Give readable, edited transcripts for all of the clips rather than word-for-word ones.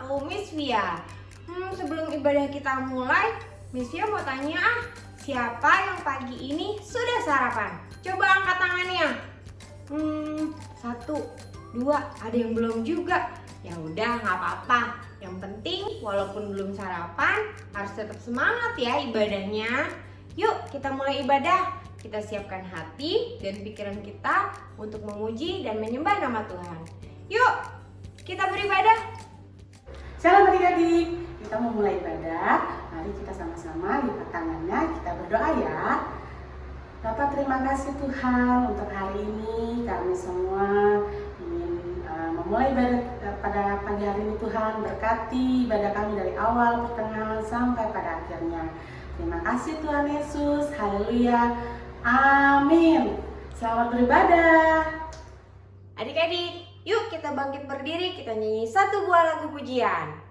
aku Miss Via. Sebelum ibadah kita mulai, Miss Via mau tanya siapa yang pagi ini sudah sarapan? Coba angkat tangannya. 1, 2, ada yang belum juga. Ya udah, nggak apa-apa. Yang penting walaupun belum sarapan harus tetap semangat ya ibadahnya. Yuk kita mulai ibadah. Kita siapkan hati dan pikiran kita untuk memuji dan menyembah nama Tuhan. Yuk kita beribadah. Shalom adik-adik, kita mau mulai ibadah. Mari kita sama-sama lipat tangannya, kita berdoa ya. Bapak, terima kasih Tuhan untuk hari ini. Kami semua ingin memulai ibadah pada pagi hari ini. Tuhan berkati ibadah kami dari awal, pertengahan sampai pada akhirnya. Terima kasih Tuhan Yesus, haleluya, amin. Selamat beribadah. Adik-adik, yuk kita bangkit berdiri, kita nyanyi satu buah lagu pujian.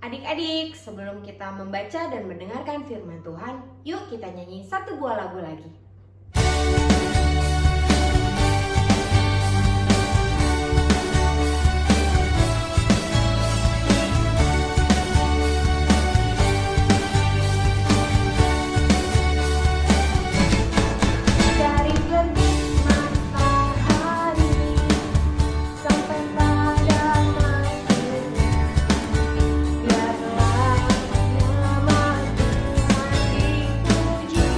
Adik-adik, sebelum kita membaca dan mendengarkan firman Tuhan, yuk kita nyanyi satu buah lagu lagi. Puji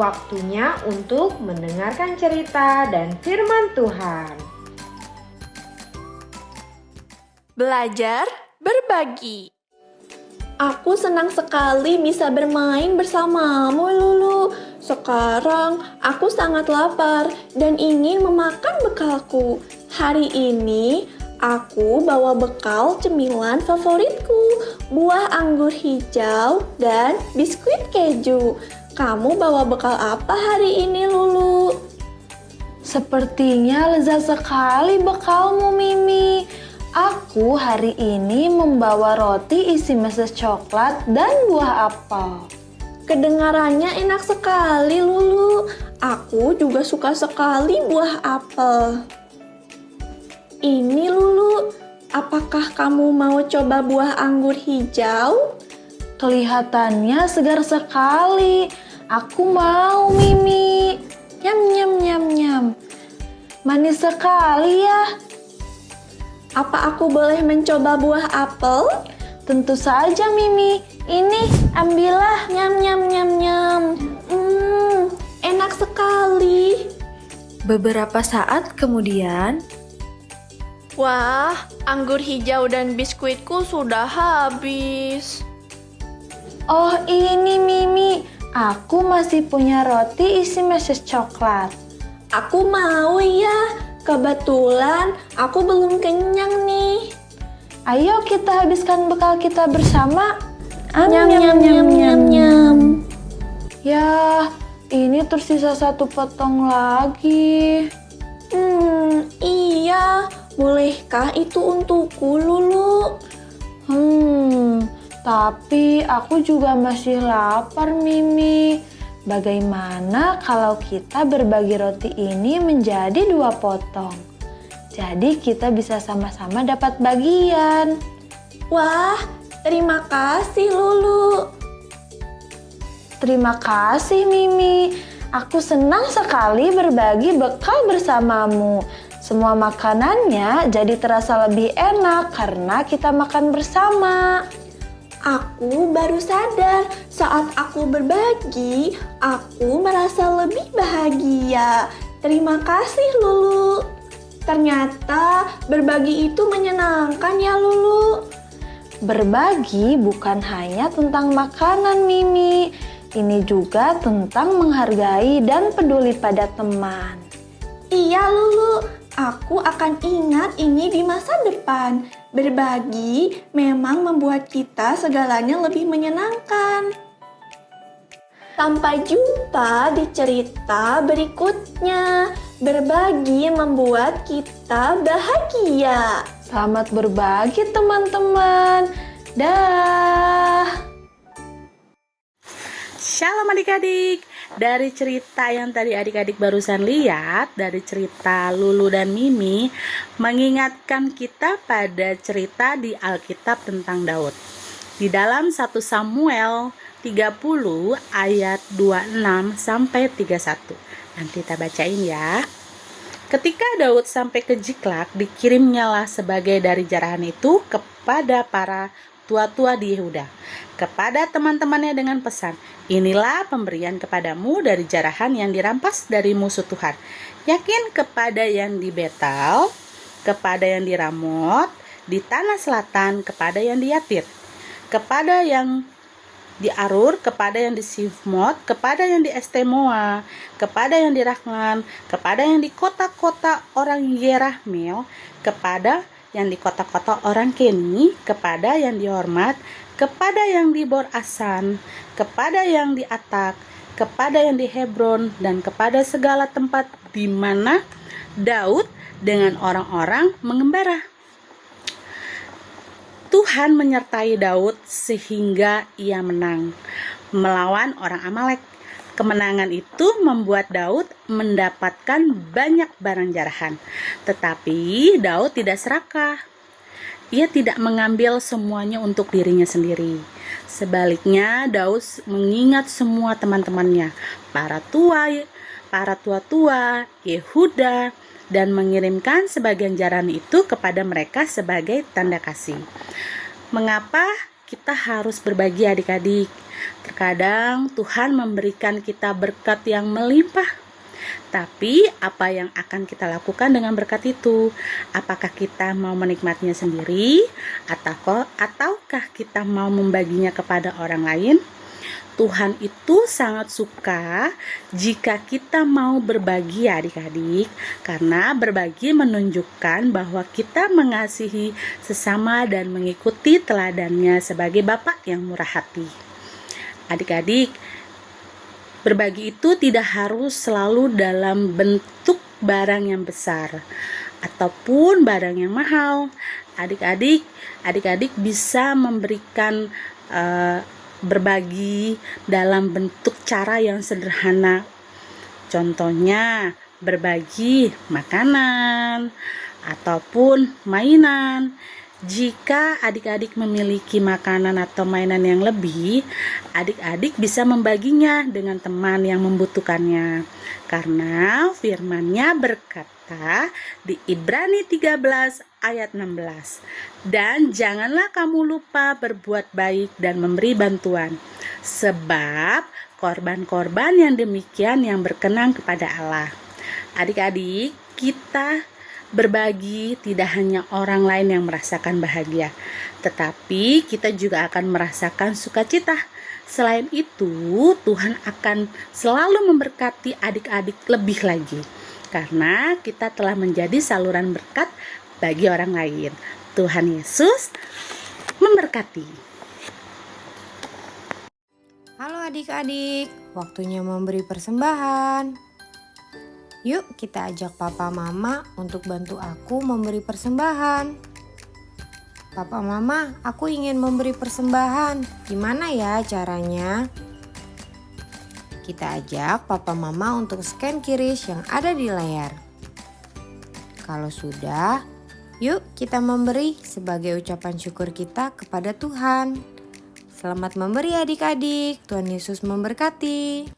Waktunya untuk mendengarkan cerita dan firman Tuhan. Belajar berbagi. Aku senang sekali bisa bermain bersamamu, Lulu. Sekarang aku sangat lapar dan ingin memakan bekalku. Hari ini aku bawa bekal cemilan favoritku, buah anggur hijau dan biskuit keju. Kamu bawa bekal apa hari ini, Lulu? Sepertinya lezat sekali bekalmu, Mimi. Aku hari ini membawa roti isi meses coklat dan buah apel. Kedengarannya enak sekali, Lulu. Aku juga suka sekali buah apel. Ini, Lulu, apakah kamu mau coba buah anggur hijau? Kelihatannya segar sekali. Aku mau, Mimi. Nyam, nyam, nyam, nyam. Manis sekali ya. Apa aku boleh mencoba buah apel? Tentu saja, Mimi. Ini, ambillah. Nyam, nyam, nyam, nyam. Enak sekali. Beberapa saat kemudian, Wah, anggur hijau dan biskuitku sudah habis. Oh, ini, Mimi. Aku masih punya roti isi meses coklat. Aku mau ya. Kebetulan aku belum kenyang nih. Ayo kita habiskan bekal kita bersama. Nyam, nyam, nyam, nyam, nyam. Ya, ini tersisa satu potong lagi. Iya. Bolehkah itu untukku, Lulu? Tapi aku juga masih lapar, Mimi. Bagaimana kalau kita berbagi roti ini menjadi 2 potong? Jadi kita bisa sama-sama dapat bagian. Wah, terima kasih, Lulu. Terima kasih, Mimi. Aku senang sekali berbagi bekal bersamamu. Semua makanannya jadi terasa lebih enak karena kita makan bersama. Aku baru sadar saat aku berbagi, aku merasa lebih bahagia. Terima kasih, Lulu. Ternyata berbagi itu menyenangkan ya, Lulu. Berbagi bukan hanya tentang makanan, Mimi. Ini juga tentang menghargai dan peduli pada teman. Iya, Lulu. Aku akan ingat ini di masa depan. Berbagi memang membuat kita segalanya lebih menyenangkan. Sampai jumpa di cerita berikutnya. Berbagi membuat kita bahagia. Selamat berbagi, teman-teman. Dah. Shalom adik-adik. Dari cerita yang tadi adik-adik barusan lihat, dari cerita Lulu dan Mimi, mengingatkan kita pada cerita di Alkitab tentang Daud. Di dalam 1 Samuel 30 ayat 26 sampai 31. Nanti kita bacain ya. Ketika Daud sampai ke Ziklag, dikirimnyalah sebagai dari jarahan itu kepada para tua-tua di Yehuda, kepada teman-temannya dengan pesan, inilah pemberian kepadamu dari jarahan yang dirampas dari musuh Tuhan. Yakin kepada yang di Betal, kepada yang di Ramot, di tanah selatan, kepada yang di Yatir, kepada yang di Arur, kepada yang di Sifmot, kepada yang di Estemoa, kepada yang di Rahman, kepada yang di kota-kota orang Yerahmeel, kepada yang di kota-kota orang Keni, kepada yang di Hormat, kepada yang di Bor Asan, kepada yang di Atak, kepada yang di Hebron, dan kepada segala tempat di mana Daud dengan orang-orang mengembara. Tuhan menyertai Daud sehingga ia menang melawan orang Amalek. Kemenangan itu membuat Daud mendapatkan banyak barang jarahan. Tetapi Daud tidak serakah. Ia tidak mengambil semuanya untuk dirinya sendiri. Sebaliknya, Daud mengingat semua teman-temannya, para tua-tua Yehuda, dan mengirimkan sebagian jarahan itu kepada mereka sebagai tanda kasih. Mengapa kita harus berbagi adik-adik. Terkadang Tuhan memberikan kita berkat yang melimpah. Tapi apa yang akan kita lakukan dengan berkat itu? Apakah kita mau menikmatinya sendiri ataukah kita mau membaginya kepada orang lain? Tuhan itu sangat suka jika kita mau berbagi adik-adik, karena berbagi menunjukkan bahwa kita mengasihi sesama dan mengikuti teladannya sebagai Bapa yang murah hati. Adik-adik, berbagi itu tidak harus selalu dalam bentuk barang yang besar ataupun barang yang mahal. Adik-adik bisa memberikan berbagi dalam bentuk cara yang sederhana. Contohnya, berbagi makanan ataupun mainan. Jika adik-adik memiliki makanan atau mainan yang lebih, adik-adik bisa membaginya dengan teman yang membutuhkannya. Karena firman-Nya berkata di Ibrani 13 ayat 16. Dan janganlah kamu lupa berbuat baik dan memberi bantuan, sebab korban-korban yang demikian yang berkenan kepada Allah. Adik-adik, kita berbagi tidak hanya orang lain yang merasakan bahagia, tetapi kita juga akan merasakan sukacita. Selain itu, Tuhan akan selalu memberkati adik-adik lebih lagi, karena kita telah menjadi saluran berkat bagi orang lain. Tuhan Yesus memberkati. Halo adik-adik, waktunya memberi persembahan. Yuk kita ajak papa mama untuk bantu aku memberi persembahan. Papa mama, aku ingin memberi persembahan. Gimana ya caranya? Kita ajak papa mama untuk scan QRIS yang ada di layar. Kalau sudah, yuk kita memberi sebagai ucapan syukur kita kepada Tuhan. Selamat memberi adik-adik, Tuhan Yesus memberkati.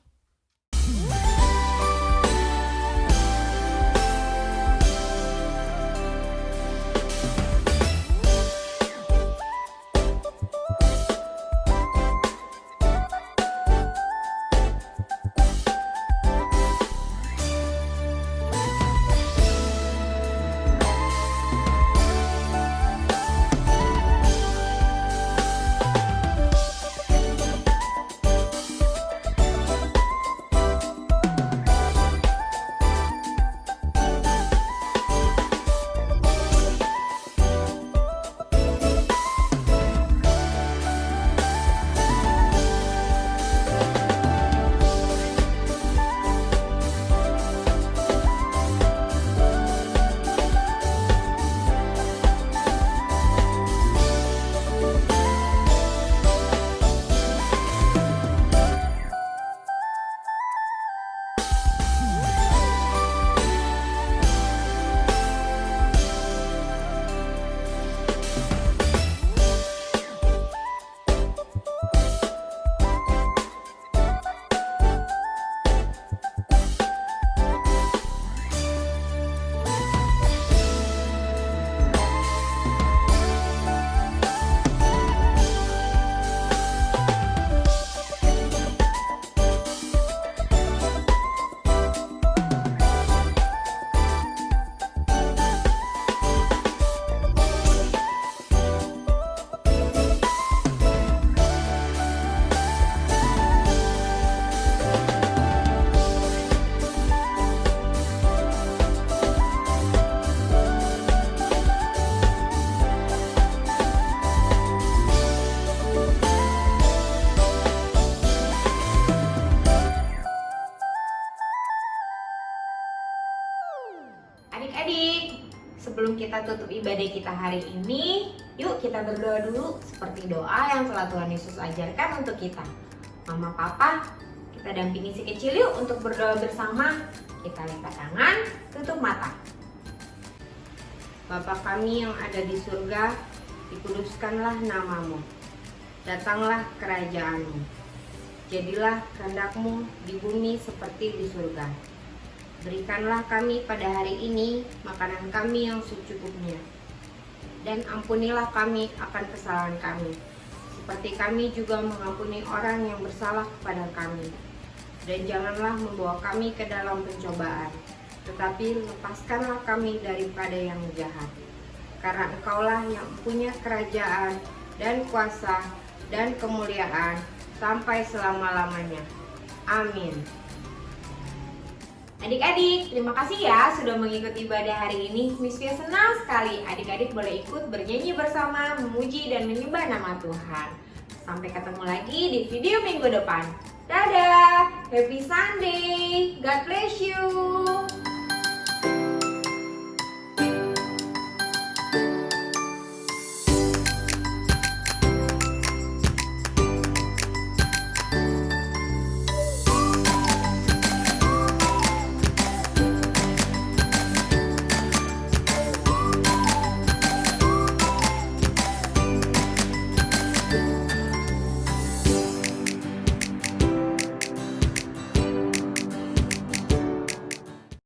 Adik-adik, sebelum kita tutup ibadah kita hari ini, yuk kita berdoa dulu seperti doa yang telah Tuhan Yesus ajarkan untuk kita. Mama, Papa, kita dampingi si kecil yuk untuk berdoa bersama. Kita lipat tangan, tutup mata. Bapa kami yang ada di surga, dikuduskanlah namamu. Datanglah kerajaanmu. Jadilah kehendak-Mu di bumi seperti di surga. Berikanlah kami pada hari ini makanan kami yang secukupnya. Dan ampunilah kami akan kesalahan kami, seperti kami juga mengampuni orang yang bersalah kepada kami. Dan janganlah membawa kami ke dalam pencobaan, tetapi lepaskanlah kami daripada yang jahat. Karena Engkaulah yang punya kerajaan dan kuasa dan kemuliaan sampai selama-lamanya. Amin. Adik-adik, terima kasih ya sudah mengikuti ibadah hari ini. Miss Fia senang sekali adik-adik boleh ikut bernyanyi bersama, memuji dan menyembah nama Tuhan. Sampai ketemu lagi di video minggu depan. Dadah, happy Sunday, God bless you.